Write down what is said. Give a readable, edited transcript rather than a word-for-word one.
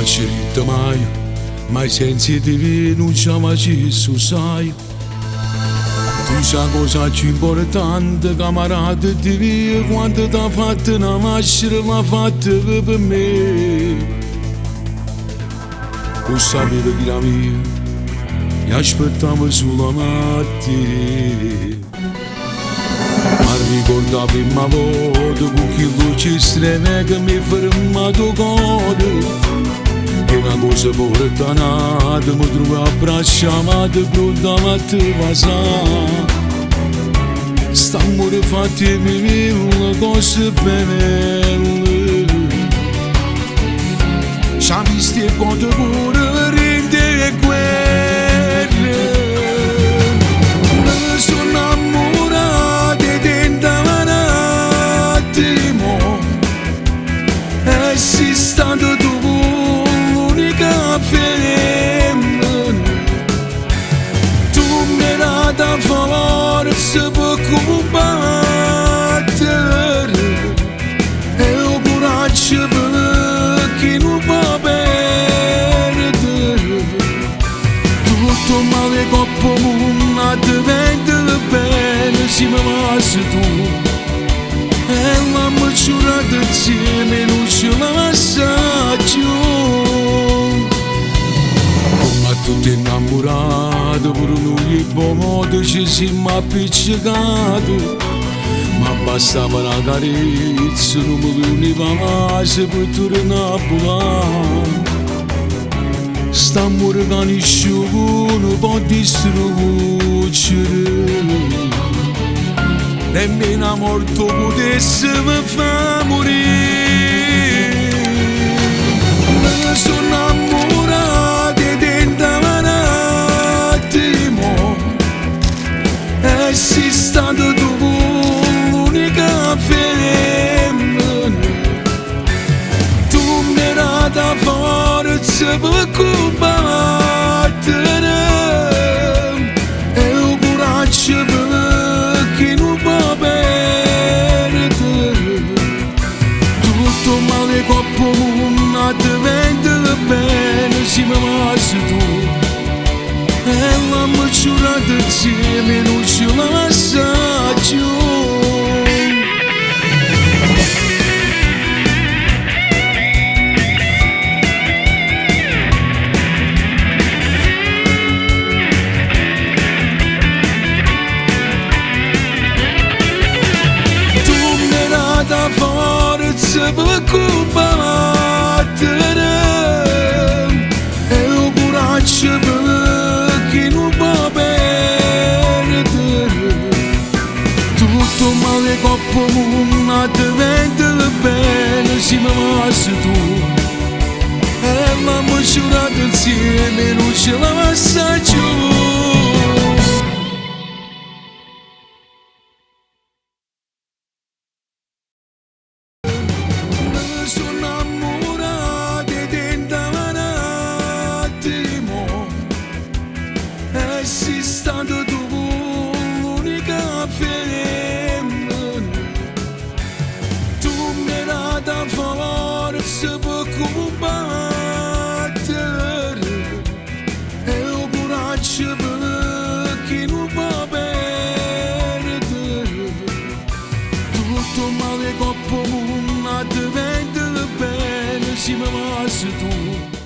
scelta mai sensitivi non ci amaci sai. Tu sai cosa ci importante, camarada di via, quando t'ha fatto una mascera, m'ha fatto per me. Tu sapevi che la mia, mi aspettavo sulla mattina. Ma ricordo la prima volta con chi luce streme che mi fermato cuore. Che una cosa portanata mi trovo abbracciata pronta a te passare. Stiamo rifatti mille cose belle. Ci ha visto e quando pure rinde e guerre. Mi sono innamorato e tentavo un attimo. E sei stato tu femmina. Tu mi hai dato forza per combattere e il coraggio per chi non può perdere. Tutto male coppo mondo diventa bene se mi passi tu. E l'amore giurato insieme non ce la passaggio. Tutti innamorati, pure noi in buon modo ci siamo appiccicati. Ma bastava una carezza, non mi univa se per tornare a volare. Stiamo organizzando, non può distruggere. Nemmeno morto potesse mi far morire. Mi sono innamorato e tentavo un attimo. E sei stato tu l'unica femmina. Tu mi hai dato forza per combattere e il coraggio per chi non può perdere. Tutto male coppo mondo diventa bene se mi passi tu. E l'amore giurato insieme non ce la passaggio. Forza per combattere e il coraggio per chi non può perdere. Tutto male coppo mondo diventa bene se mi passi tu. E l'amore giurato insieme non ce la passaggio. Sei stato tu l'unica femmina. Tu mi hai dato forza per combattere e il coraggio per chi non può perdere. Tutto male coppo mondo diventa bene se mi passi tu.